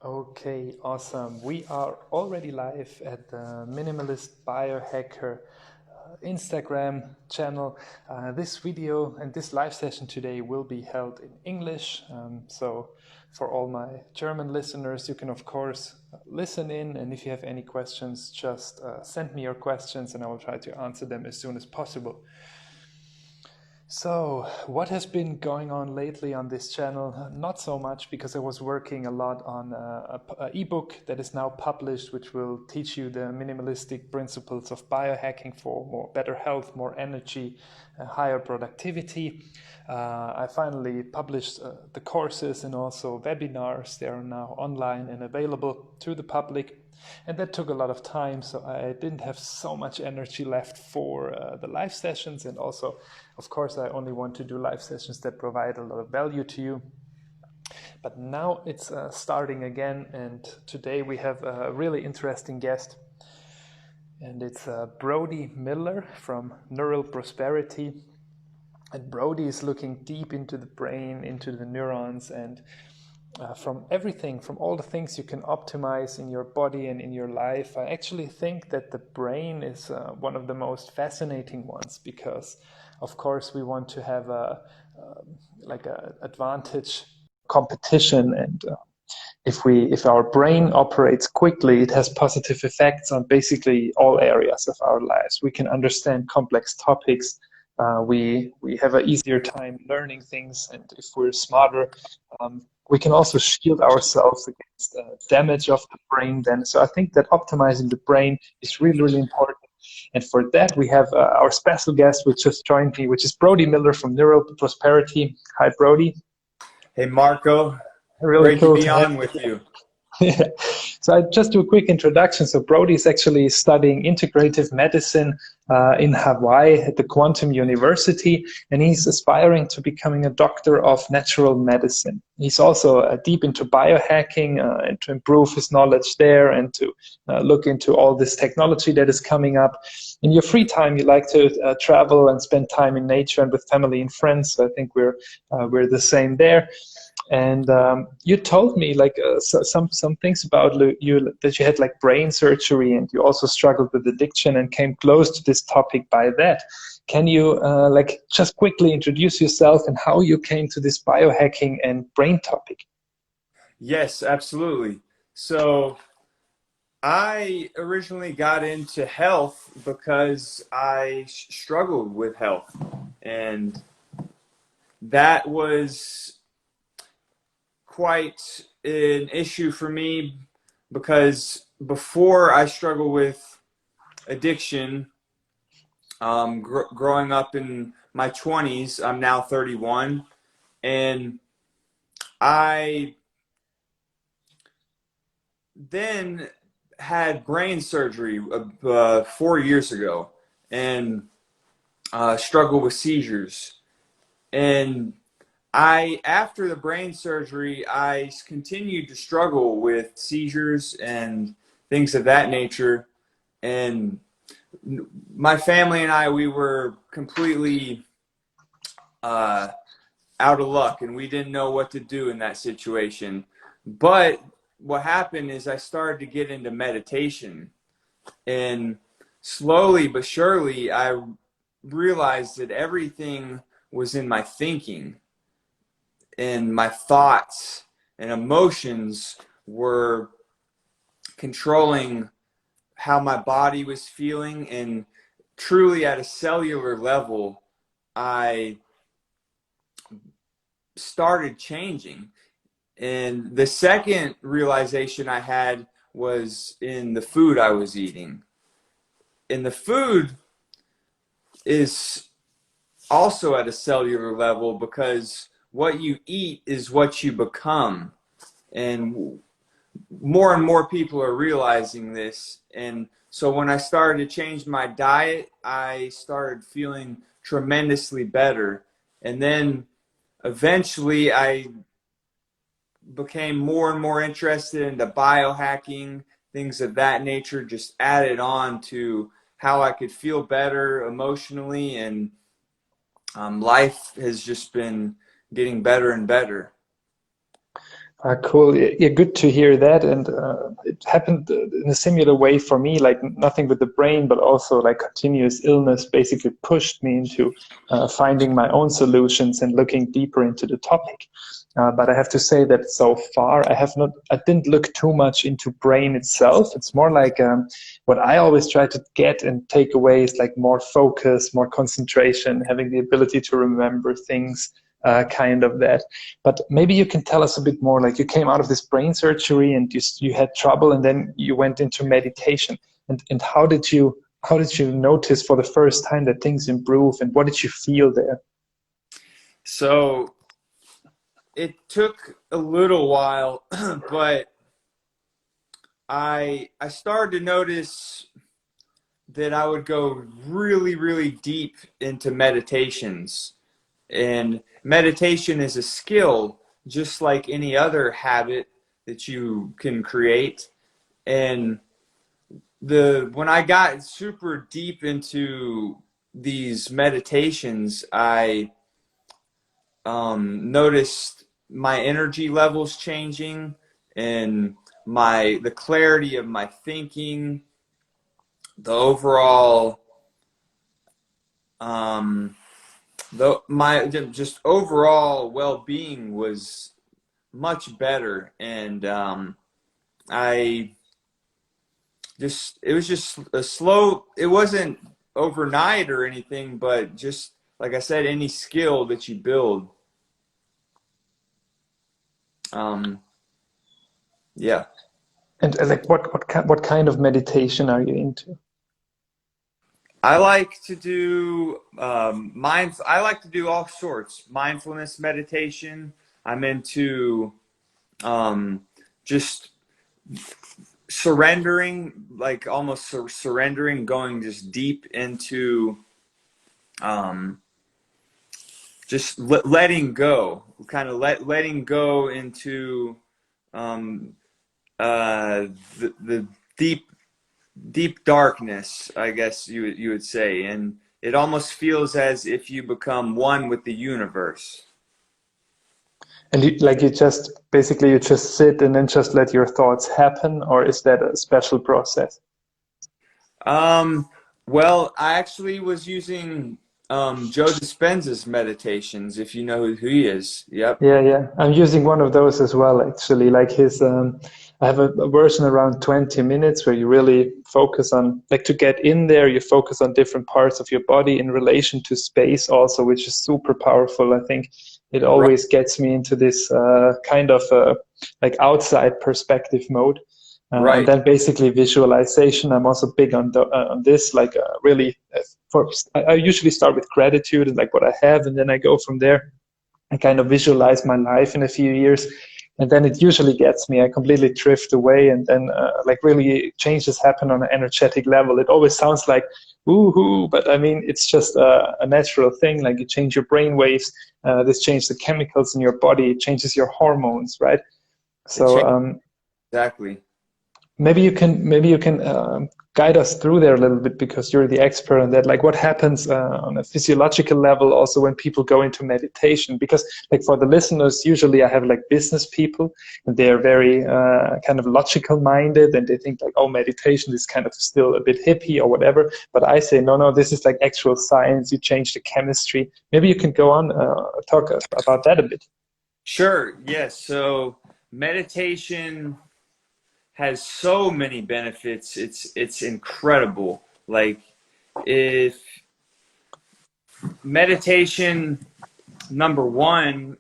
Okay, awesome. We are already live at the Minimalist Biohacker Instagram channel. This video and this live session today will be held in English. So for all my German listeners, you can of course listen in, and if you have any questions, just send me your questions and I will try to answer them as soon as possible. So, what has been going on lately on this channel? Not so much, because I was working a lot on an ebook that is now published, which will teach you the minimalistic principles of biohacking for better health, more energy, higher productivity. I finally published the courses and also webinars. They are now online and available to the public. And that took a lot of time, so I didn't have so much energy left for the live sessions. And also, of course, I only want to do live sessions that provide a lot of value to you. But now it's starting again, and today we have a really interesting guest. And it's Brody Miller from Neuralprosperity. And Brody is looking deep into the brain, into the neurons, and from everything, from all the things you can optimize in your body and in your life. I actually think that the brain is one of the most fascinating ones, because of course we want to have a advantage competition, and if our brain operates quickly, it has positive effects on basically all areas of our lives. We can understand complex topics. We have an easier time learning things, and if we're smarter, we can also shield ourselves against damage of the brain then. So I think that optimizing the brain is really, really important. And for that, we have our special guest, which just joined me, which is Brody Miller from Neuralprosperity. Hi, Brody. Hey, Marco. Really Great cool to be have on with you. Yeah. So I just do a quick introduction. So Brody is actually studying integrative medicine in Hawaii at the Quantum University, and he's aspiring to becoming a doctor of natural medicine. He's also deep into biohacking and to improve his knowledge there, and to look into all this technology that is coming up. In your free time, you like to travel and spend time in nature and with family and friends. So I think we're the same there. And you told me some things about you, that you had like brain surgery, and you also struggled with addiction and came close to this topic by that. Can you just quickly introduce yourself and how you came to this biohacking and brain topic? Yes, absolutely. So I originally got into health because I struggled with health, and that was quite an issue for me, because before I struggled with addiction, growing up in my 20s, I'm now 31, and I then had brain surgery 4 years ago, and struggled with seizures. And after the brain surgery, I continued to struggle with seizures and things of that nature. And my family and I, we were completely out of luck, and we didn't know what to do in that situation. But what happened is I started to get into meditation, and slowly but surely I realized that everything was in my thinking, and my thoughts and emotions were controlling how my body was feeling. And truly at a cellular level, I started changing. And the second realization I had was in the food I was eating. And the food is also at a cellular level, because what you eat is what you become. And more people are realizing this. And so when I started to change my diet, I started feeling tremendously better. And then eventually I became more and more interested into biohacking, things of that nature, just added on to how I could feel better emotionally, and life has just been getting better and better. Cool. Yeah, good to hear that. And it happened in a similar way for me, like nothing with the brain, but also like continuous illness basically pushed me into finding my own solutions and looking deeper into the topic. But I have to say that so far I didn't look too much into brain itself. It's more like what I always try to get and take away is like more focus, more concentration, having the ability to remember things, kind of that. But maybe you can tell us a bit more, like you came out of this brain surgery and you had trouble and then you went into meditation. And how did you notice for the first time that things improve and what did you feel there? So it took a little while, but I started to notice that I would go really, really deep into meditations. And meditation is a skill, just like any other habit that you can create. And when I got super deep into these meditations, I noticed my energy levels changing and the clarity of my thinking, the overall my just overall well-being was much better. And it was just a slow, it wasn't overnight or anything, but just like I said, any skill that you build. Yeah. And like what kind of meditation are you into? I like to do I like to do all sorts. Mindfulness meditation. I'm into just surrendering, like almost surrendering, going just deep into just letting go, kind of letting go into the deep darkness, I guess you would say, and it almost feels as if you become one with the universe. And you just basically you just sit and then just let your thoughts happen, or is that a special process? Well, I actually was using Joe Dispenza's meditations, if you know who he is. Yep. Yeah, yeah. I'm using one of those as well, actually. Like I have a version around 20 minutes where you really focus on, like to get in there, you focus on different parts of your body in relation to space also, which is super powerful. I think it Right. always gets me into this kind of like outside perspective mode. And Right. then basically visualization. I'm also big on this, like really, I usually start with gratitude and like what I have, and then I go from there. I kind of visualize my life in a few years, and then it usually gets me. I completely drift away, and then like really changes happen on an energetic level. It always sounds like woohoo, but I mean it's just a natural thing. Like you change your brain waves, this changes the chemicals in your body, it changes your hormones, right? It So changed. Exactly. maybe you can guide us through there a little bit because you're the expert on that. Like what happens on a physiological level also when people go into meditation? Because like for the listeners, usually I have like business people and they're very kind of logical minded and they think like, oh, meditation is kind of still a bit hippie or whatever. But I say, no, this is like actual science. You change the chemistry. Maybe you can go on, talk about that a bit. Sure. Yes. So meditation has so many benefits. It's incredible. Like if meditation, number one,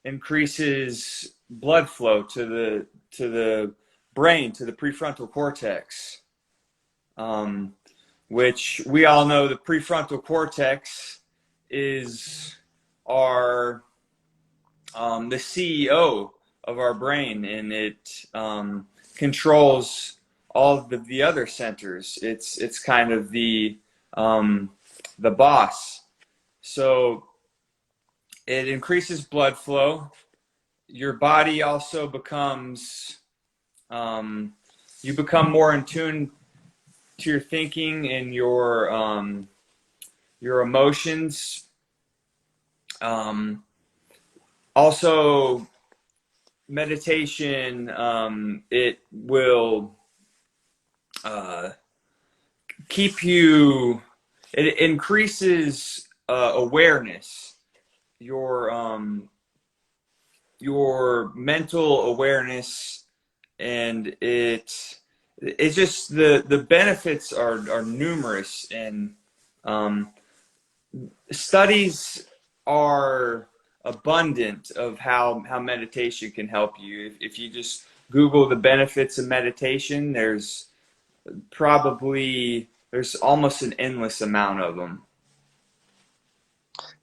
increases blood flow to the brain, to the prefrontal cortex, which we all know the prefrontal cortex is our the CEO of our brain, and it controls all of the other centers. It's kind of the boss. So it increases blood flow. Your body also becomes you become more in tune to your thinking and your emotions. Also, meditation, it will keep you, it increases awareness, your mental awareness, and it's just the benefits are numerous, and studies are abundant of how meditation can help you. If you just Google the benefits of meditation, there's almost an endless amount of them.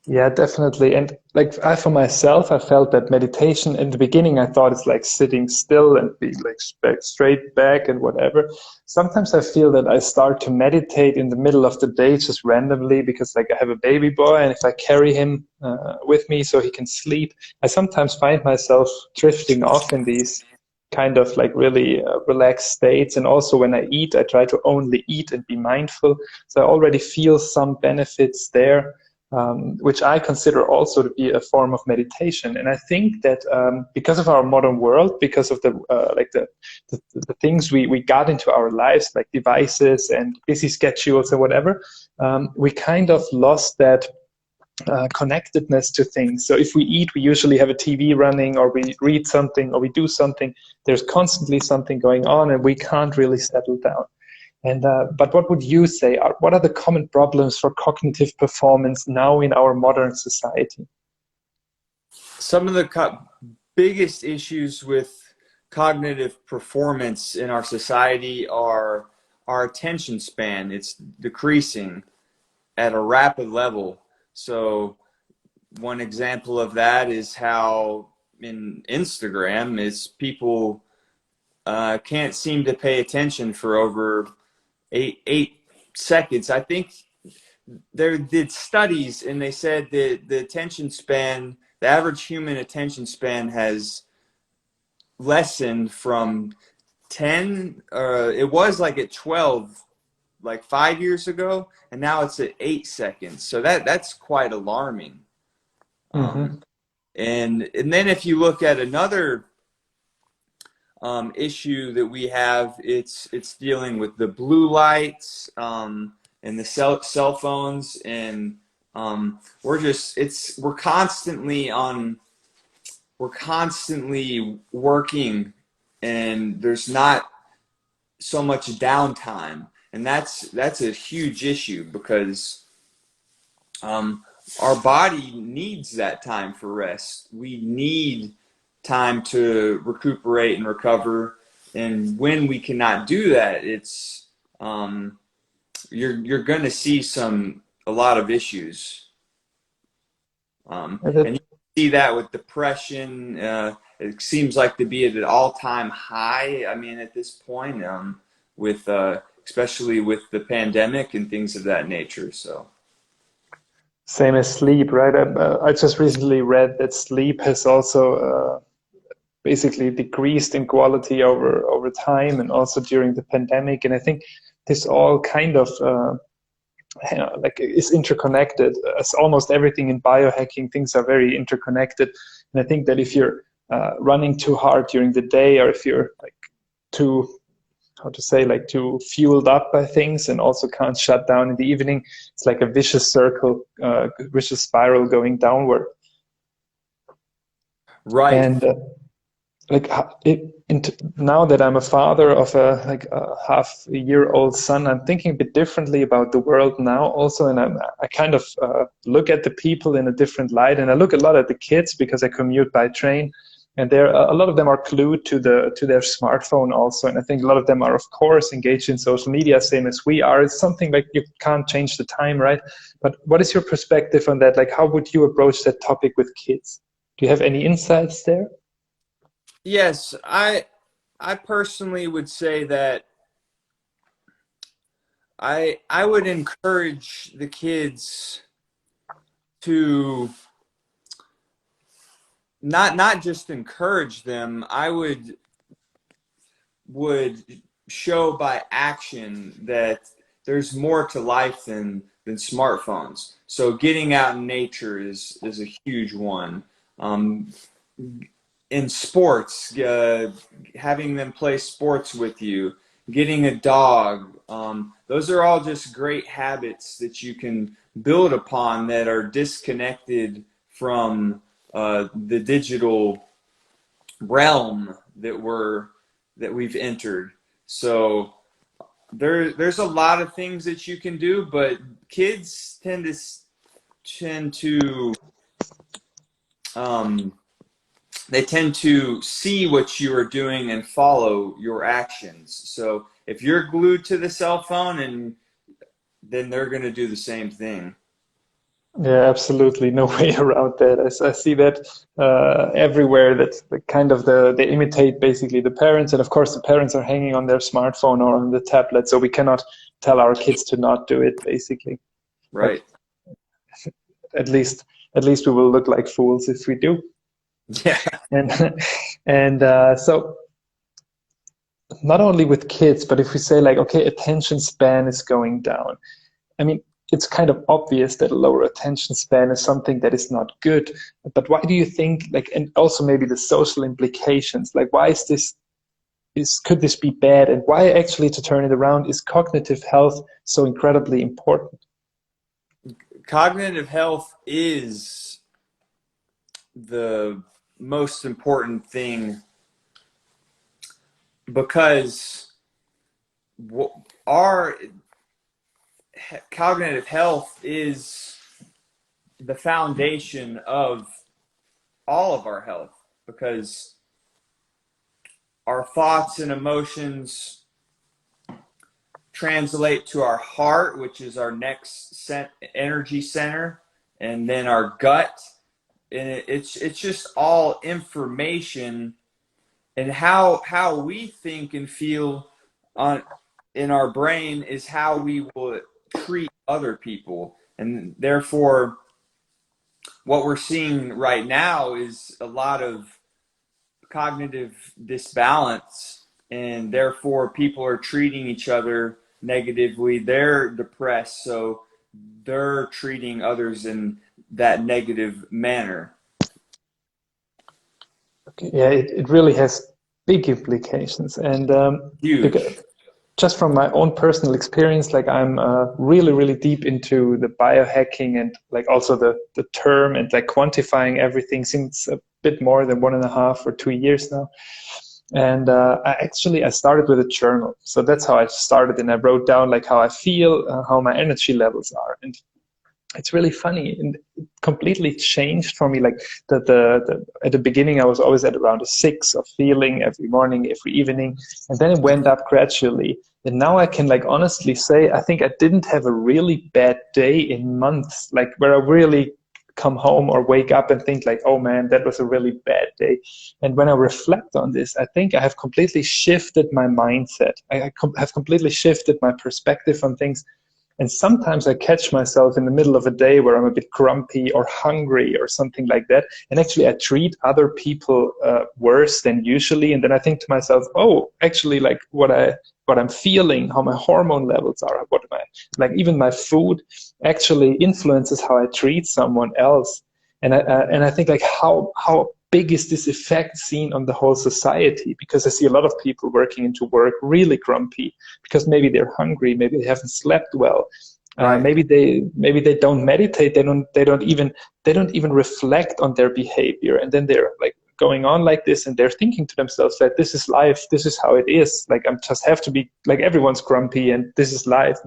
Yeah, definitely. And like for myself, I felt that meditation in the beginning, I thought it's like sitting still and being like straight back and whatever. Sometimes I feel that I start to meditate in the middle of the day just randomly because like I have a baby boy, and if I carry him with me so he can sleep, I sometimes find myself drifting off in these kind of like really relaxed states. And also when I eat, I try to only eat and be mindful. So I already feel some benefits there, which I consider also to be a form of meditation. And I think that because of our modern world, because of the things we got into our lives, like devices and busy schedules and whatever, we kind of lost that connectedness to things. So if we eat, we usually have a TV running, or we read something, or we do something. There's constantly something going on, and we can't really settle down. And but what would you say? What are the common problems for cognitive performance now in our modern society? Some of the biggest issues with cognitive performance in our society are our attention span. It's decreasing at a rapid level. So one example of that is how in Instagram is people can't seem to pay attention for over eight seconds. I think they did studies, and they said that the attention span, the average human attention span has lessened from 10, it was like at 12, like 5 years ago, and now it's at 8 seconds. So that's quite alarming. Mm-hmm. And then if you look at another issue that we have, it's dealing with the blue lights and the cell phones, and we're constantly working, and there's not so much downtime, and that's a huge issue, because our body needs that time for rest. We need time to recuperate and recover, and when we cannot do that, it's you're going to see a lot of issues, and you see that with depression. It seems like to be at an all-time high. I mean, at this point, with especially with the pandemic and things of that nature. So. Same as sleep, right? I just recently read that sleep has also basically decreased in quality over time, and also during the pandemic. And I think this all kind of like is interconnected. As almost everything in biohacking, things are very interconnected. And I think that if you're running too hard during the day, or if you're like too fueled up by things and also can't shut down in the evening, it's like a vicious circle, vicious spiral going downward. Right. And now that I'm a father of a half-year-old son, I'm thinking a bit differently about the world now also, and I kind of look at the people in a different light, and I look a lot at the kids because I commute by train, and a lot of them are glued to their smartphone also, and I think a lot of them are, of course, engaged in social media, same as we are. It's something like you can't change the time, right? But what is your perspective on that? Like, how would you approach that topic with kids? Do you have any insights there? Yes, I personally would say that I would encourage the kids to not just encourage them. I would show by action that there's more to life than smartphones. So getting out in nature is a huge one. in sports, having them play sports with you, getting a dog. Those are all just great habits that you can build upon that are disconnected from the digital realm that we've entered. So there's a lot of things that you can do, but kids tend to they tend to see what you are doing and follow your actions. So if you're glued to the cell phone, and then they're going to do the same thing. Yeah, absolutely. No way around that. I see that everywhere. That's the kind of they imitate basically the parents. And of course, the parents are hanging on their smartphone or on the tablet. So we cannot tell our kids to not do it, basically. Right. But at least we will look like fools if we do. Yeah. And so not only with kids, but if we say like, okay, attention span is going down. I mean, it's kind of obvious that a lower attention span is something that is not good. But why do you think, like, and also maybe the social implications, like why could this be bad? And why actually, to turn it around, is cognitive health so incredibly important? Cognitive health is the most important thing, because our cognitive health is the foundation of all of our health, because our thoughts and emotions translate to our heart, which is our next energy center, and then our gut. And it's just all information, and how we think and feel in our brain is how we will treat other people. And therefore, what we're seeing right now is a lot of cognitive disbalance, and therefore people are treating each other negatively. They're depressed, so they're treating others in that negative manner. Okay. Yeah, it really has big implications. And Huge. just from my own personal experience, like I'm really, really deep into the biohacking, and like also the term and like quantifying everything since a bit more than 1.5 or 2 years now. And I started with a journal. So that's how I started. And I wrote down like how I feel, how my energy levels are. And it's really funny, and it completely changed for me. Like at the beginning, I was always at around a 6 of feeling every morning, every evening, and then it went up gradually. And now I can like honestly say, I think I didn't have a really bad day in months, like where I really come home or wake up and think like, oh man, that was a really bad day. And when I reflect on this, I think I have completely shifted my mindset. I have completely shifted my perspective on things. And sometimes I catch myself in the middle of a day where I'm a bit grumpy or hungry or something like that. And actually I treat other people worse than usually. And then I think to myself, oh, actually like what I'm feeling, how my hormone levels are, like even my food actually influences how I treat someone else. And I think like how big is this effect seen on the whole society? Because I see a lot of people working into work really grumpy because maybe they're hungry, maybe they haven't slept well, Right. maybe they don't meditate, they don't even reflect on their behavior, and then they're like going on like this, and they're thinking to themselves that this is life, this is how it is, like I'm just have to be like everyone's grumpy and this is life.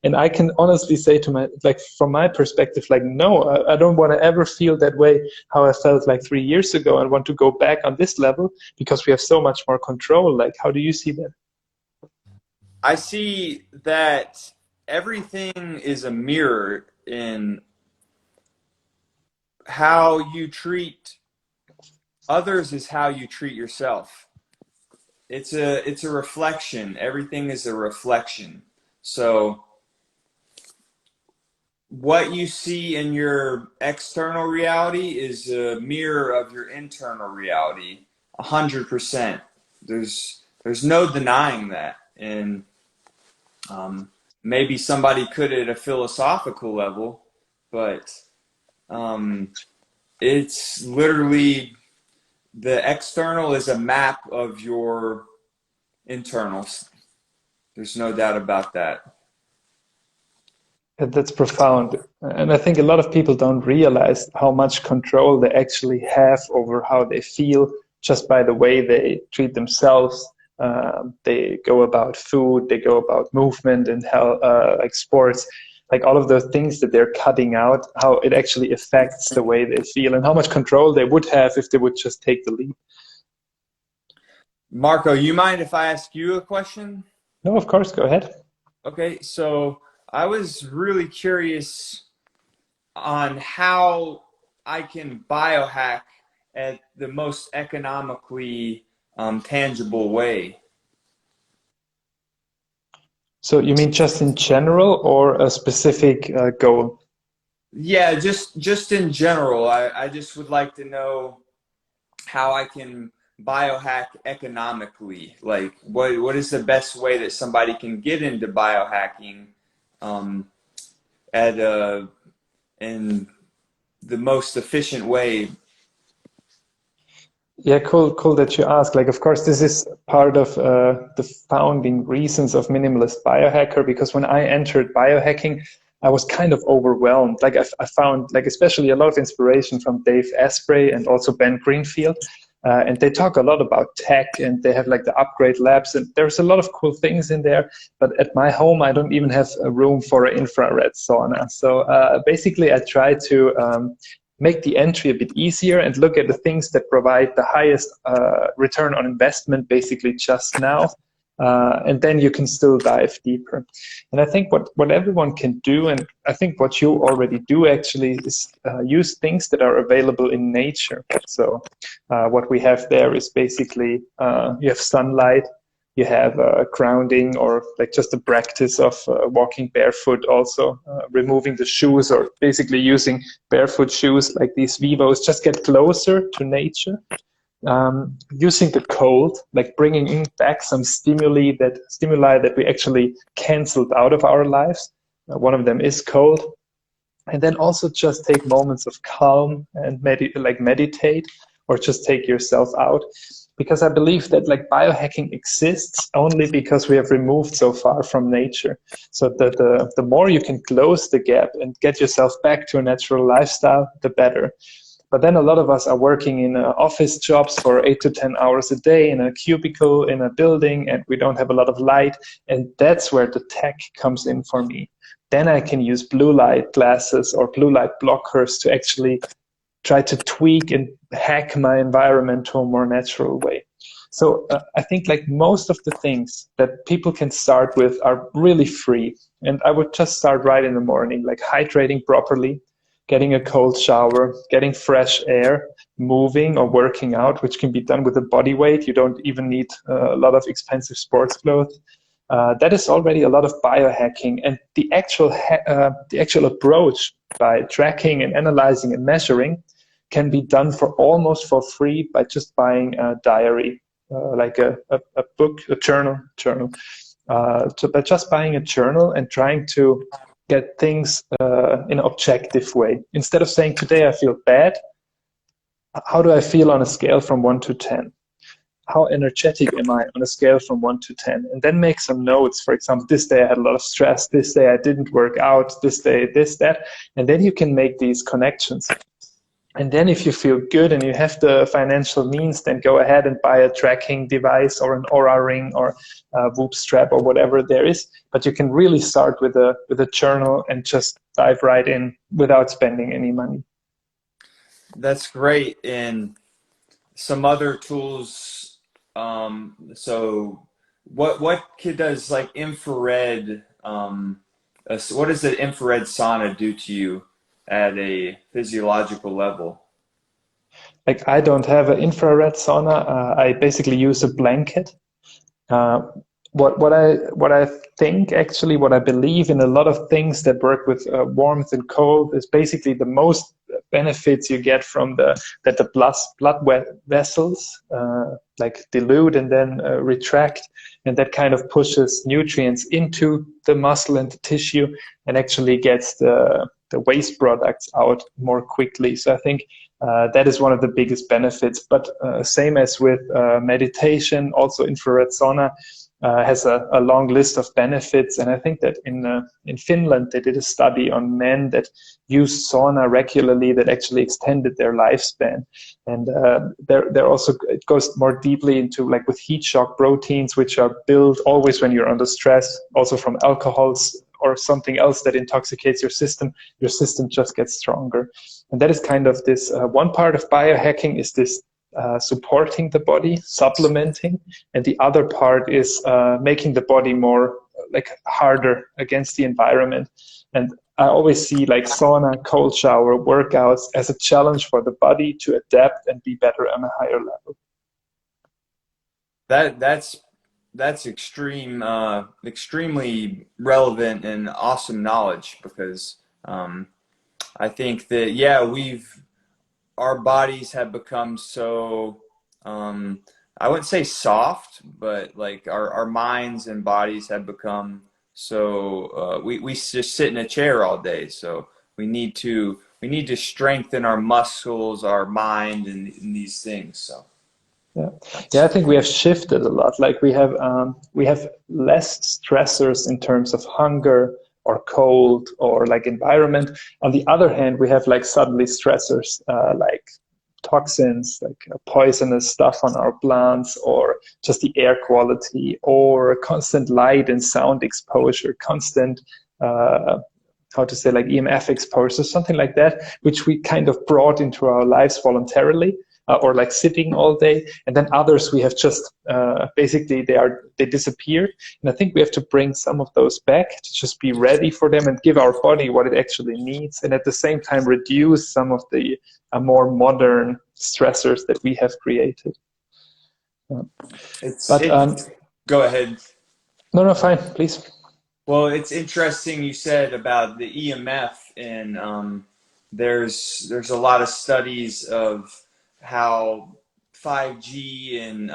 And I can honestly say from my perspective, like no, I don't want to ever feel that way how I felt like 3 years ago, and want to go back on this level because we have so much more control. Like how do you see that? I see that everything is a mirror in how you treat others is how you treat yourself. It's a reflection. Everything is a reflection. So what you see in your external reality is a mirror of your internal reality, 100%. There's no denying that. And maybe somebody could at a philosophical level, but it's literally the external is a map of your internals. There's no doubt about that. That's profound. And I think a lot of people don't realize how much control they actually have over how they feel just by the way they treat themselves. They go about food, they go about movement and health, like sports, like all of those things that they're cutting out, how it actually affects the way they feel and how much control they would have if they would just take the leap. Marco, you mind if I ask you a question? No, of course, go ahead. Okay, so I was really curious on how I can biohack at the most economically tangible way. So you mean just in general or a specific goal? Yeah, just in general. I just would like to know how I can biohack economically. Like what is the best way that somebody can get into biohacking in the most efficient way? Yeah, cool that you ask. Like, of course, this is part of the founding reasons of Minimalist Biohacker, because when I entered biohacking, I was kind of overwhelmed. Like, I found, like, especially a lot of inspiration from Dave Asprey and also Ben Greenfield. And they talk a lot about tech, and they have like the upgrade labs, and there's a lot of cool things in there. But at my home, I don't even have a room for an infrared sauna. So basically, I try to make the entry a bit easier and look at the things that provide the highest return on investment basically just now. And then you can still dive deeper. And I think what everyone can do, and I think what you already do actually, is use things that are available in nature. So what we have there is basically you have sunlight, you have grounding, or like just a practice of walking barefoot, also removing the shoes, or basically using barefoot shoes like these Vivos. Just get closer to nature. Using the cold, like bringing in back some stimuli that we actually canceled out of our lives. One of them is cold. And then also just take moments of calm and meditate, or just take yourself out. Because I believe that like biohacking exists only because we have removed so far from nature. So the more you can close the gap and get yourself back to a natural lifestyle, the better. But then a lot of us are working in office jobs for 8 to 10 hours a day in a cubicle in a building, and we don't have a lot of light. And that's where the tech comes in for me. Then I can use blue light glasses or blue light blockers to actually try to tweak and hack my environment to a more natural way. So I think like most of the things that people can start with are really free. And I would just start right in the morning, like hydrating properly, getting a cold shower, getting fresh air, moving or working out, which can be done with a body weight. You don't even need a lot of expensive sports clothes. That is already a lot of biohacking. And the actual approach by tracking and analyzing and measuring can be done for almost for free by just buying a diary, like a book, a journal. So by just buying a journal and trying to get things in an objective way. Instead of saying, today I feel bad, how do I feel on a scale from 1 to 10? How energetic am I on a scale from 1 to 10? And then make some notes. For example, this day I had a lot of stress, this day I didn't work out, this day this, that. And then you can make these connections. And then if you feel good and you have the financial means, then go ahead and buy a tracking device or an Oura ring or a Whoop strap or whatever there is. But you can really start with a journal and just dive right in without spending any money. That's great. And some other tools. So what does like infrared, what does the infrared sauna do to you at a physiological level? Like, I don't have an infrared sauna. I basically use a blanket. What I think, actually, what I believe in a lot of things that work with warmth and cold is basically the most benefits you get from that the blood vessels like dilute and then retract, and that kind of pushes nutrients into the muscle and the tissue and actually gets the waste products out more quickly. So I think That is one of the biggest benefits. But same as with meditation, also infrared sauna has a long list of benefits. And I think that in Finland, they did a study on men that used sauna regularly that actually extended their lifespan. And they're also, it goes more deeply into like with heat shock proteins, which are built always when you're under stress, also from alcohols or something else that intoxicates your system just gets stronger. And that is kind of this one part of biohacking is this supporting the body, supplementing, and the other part is making the body more like harder against the environment. And I always see like sauna, cold shower, workouts as a challenge for the body to adapt and be better on a higher level. That's extremely relevant and awesome knowledge, because I think that, yeah, our bodies have become so, I wouldn't say soft, but like our minds and bodies have become so, we just sit in a chair all day. So we need to strengthen our muscles, our mind, and these things. So. Yeah, I think we have shifted a lot. Like we have less stressors in terms of hunger or cold or like environment. On the other hand, we have like suddenly stressors like toxins, like poisonous stuff on our plants, or just the air quality, or constant light and sound exposure, constant how to say, like EMF exposure, something like that, which we kind of brought into our lives voluntarily. Or like sitting all day, and then others we have just basically they disappeared. And I think we have to bring some of those back to just be ready for them and give our body what it actually needs, and at the same time reduce some of the more modern stressors that we have created. Go ahead. No, fine, please. Well, it's interesting you said about the EMF, and there's a lot of studies of how 5G and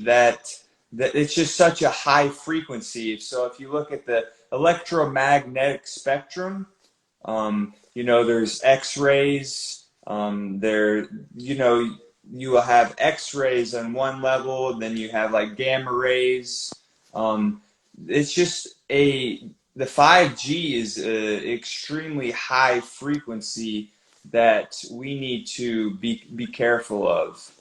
that it's just such a high frequency. So if you look at the electromagnetic spectrum, there's X-rays. You will have X-rays on one level, then you have like gamma rays. It's just the 5G is an extremely high frequency that we need to be careful of,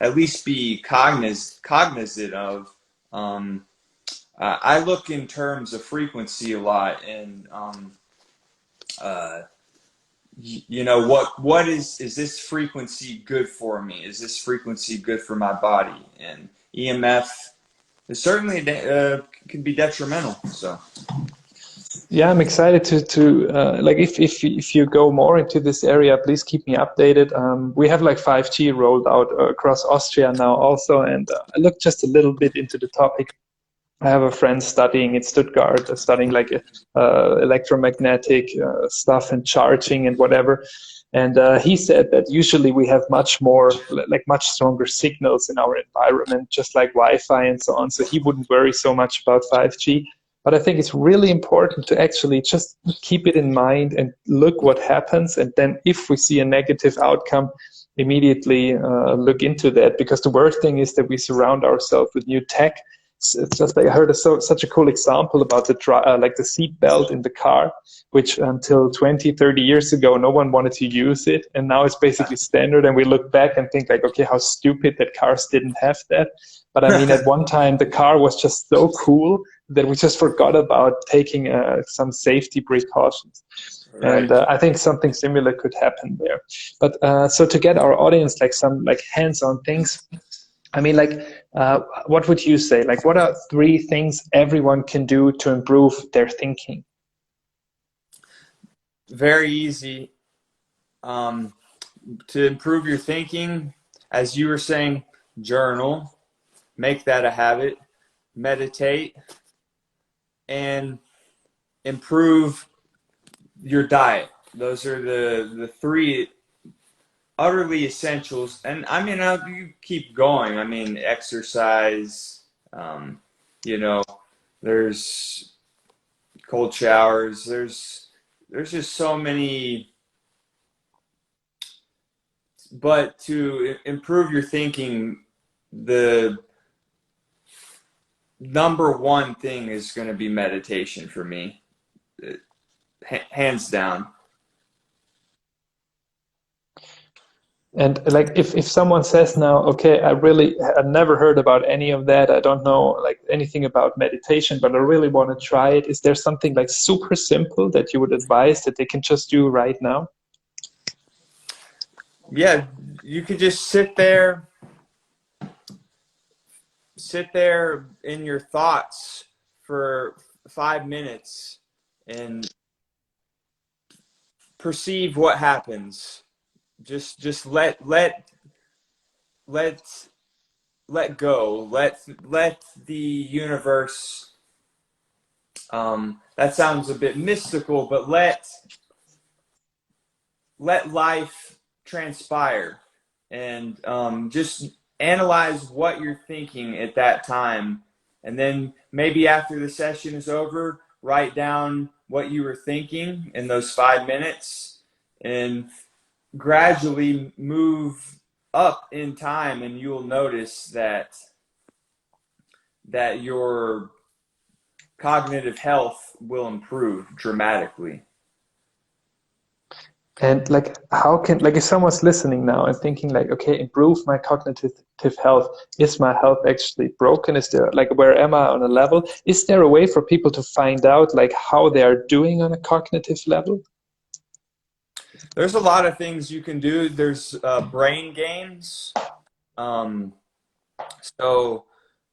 at least be cognizant of. I look in terms of frequency a lot, and what is this frequency good for me? Is this frequency good for my body? And EMF is certainly can be detrimental. So. Yeah, I'm excited to like if you go more into this area, please keep me updated. We have like 5G rolled out across Austria now also, and I looked just a little bit into the topic. I have a friend studying in Stuttgart, studying like electromagnetic stuff and charging and whatever. And he said that usually we have much stronger signals in our environment, just like Wi-Fi and so on. So he wouldn't worry so much about 5G. But I think it's really important to actually just keep it in mind and look what happens. And then if we see a negative outcome, immediately look into that. Because the worst thing is that we surround ourselves with new tech. It's just like I heard such a cool example about the seat belt in the car, which until 20, 30 years ago, no one wanted to use it. And now it's basically standard. And we look back and think like, okay, how stupid that cars didn't have that. But I mean, at one time, the car was just so cool that we just forgot about taking some safety precautions. Right. And I think something similar could happen there. But so to get our audience like some like hands-on things, I mean, like, what would you say? Like, what are 3 things everyone can do to improve their thinking? Very easy. To improve your thinking, as you were saying, journal, make that a habit, meditate, and improve your diet. Those are the 3 utterly essentials. And I mean, you keep going. I mean, exercise, there's cold showers. There's just so many but to improve your thinking, the number one thing is going to be meditation for me, hands down. And like if someone says now, okay, I've never heard about any of that, I don't know like anything about meditation, but I really want to try it, is there something like super simple that you would advise that they can just do right now? Yeah, you could just sit there in your thoughts for 5 minutes and perceive what happens. Just let go. Let the universe. That sounds a bit mystical, but let life transpire, and just analyze what you're thinking at that time, and then maybe after the session is over, write down what you were thinking in those 5 minutes, and gradually move up in time, and you'll notice that your cognitive health will improve dramatically. And like, how can, like, if someone's listening now and thinking like, okay, improve my cognitive health, is my health actually broken? Is there, like, where am I on a level? Is there a way for people to find out like how they are doing on a cognitive level? There's a lot of things you can do. There's brain games. So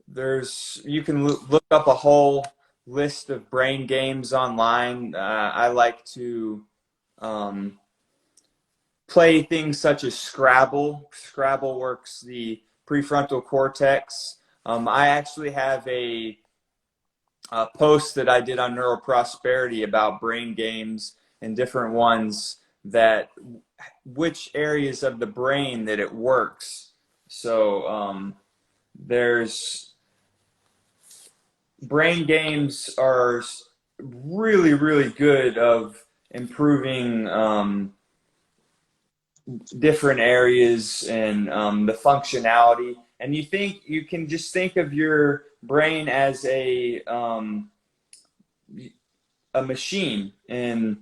you can look up a whole list of brain games online. I like to play things such as Scrabble. Scrabble works the prefrontal cortex. I actually have a post that I did on Neuroprosperity about brain games and different ones, that which areas of the brain that it works. So there's brain games are really, really good of improving different areas and the functionality. And you can just think of your brain as a machine, and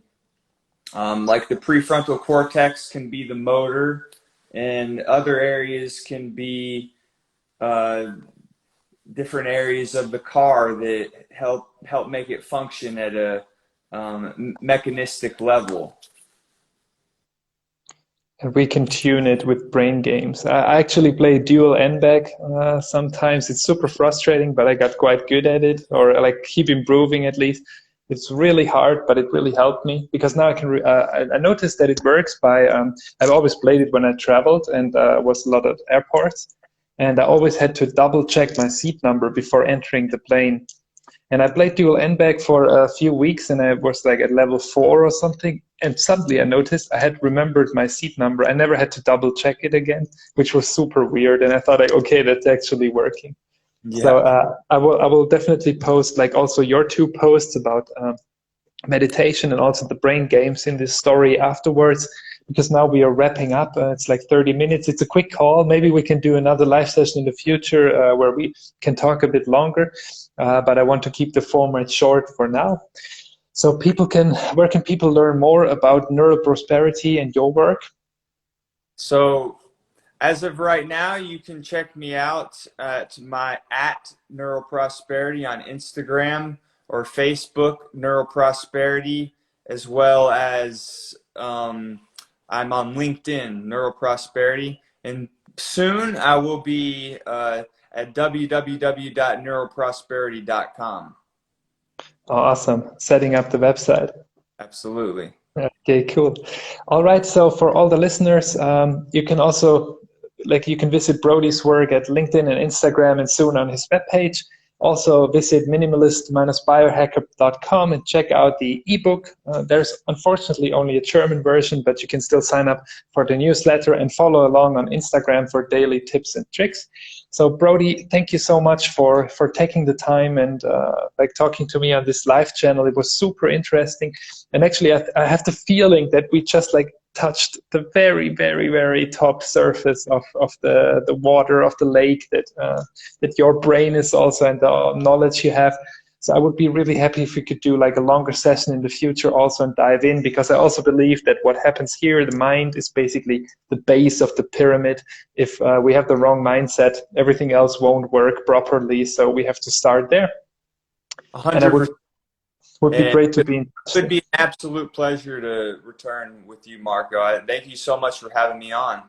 like the prefrontal cortex can be the motor, and other areas can be different areas of the car that help make it function at a mechanistic level. And we can tune it with brain games. I actually play dual N-back sometimes. It's super frustrating, but I got quite good at it, or like keep improving at least. It's really hard, but it really helped me, because now I can. I noticed that it works by. I've always played it when I traveled and was a lot at airports, and I always had to double check my seat number before entering the plane. And I played dual N-back for a few weeks, and I was like at level 4 or something. And suddenly I noticed I had remembered my seat number. I never had to double check it again, which was super weird. And I thought, like, okay, that's actually working. Yeah. So I will definitely post like also your 2 posts about meditation and also the brain games in this story afterwards, because now we are wrapping up. It's like 30 minutes. It's a quick call. Maybe we can do another live session in the future where we can talk a bit longer. But I want to keep the format short for now. So where can people learn more about Neuralprosperity and your work? So as of right now, you can check me out at Neuralprosperity on Instagram or Facebook, Neuralprosperity, as well as I'm on LinkedIn, Neuralprosperity. And soon I will be at www.neuralprosperity.com. Awesome. Setting up the website. Absolutely. Okay, cool. All right. So for all the listeners, you can also, you can visit Brody's work at LinkedIn and Instagram, and soon on his webpage. Also visit minimalist-biohacker.com and check out the ebook. There's unfortunately only a German version, but you can still sign up for the newsletter and follow along on Instagram for daily tips and tricks. So Brody, thank you so much for taking the time and talking to me on this live channel. It was super interesting. And actually, I have the feeling that we just touched the very, very, very top surface of the water of the lake that your brain is also, and the knowledge you have. So I would be really happy if we could do like a longer session in the future also and dive in, because I also believe that what happens here, the mind is basically the base of the pyramid. If we have the wrong mindset, everything else won't work properly. So we have to start there. 100%. And it would be great to be in touch. It would be an absolute pleasure to return with you, Marco. Thank you so much for having me on.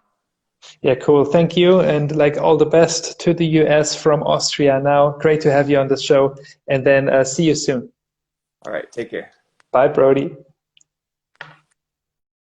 Yeah, cool. Thank you. And like all the best to the US from Austria now. Great to have you on the show. And then see you soon. All right. Take care. Bye, Brody.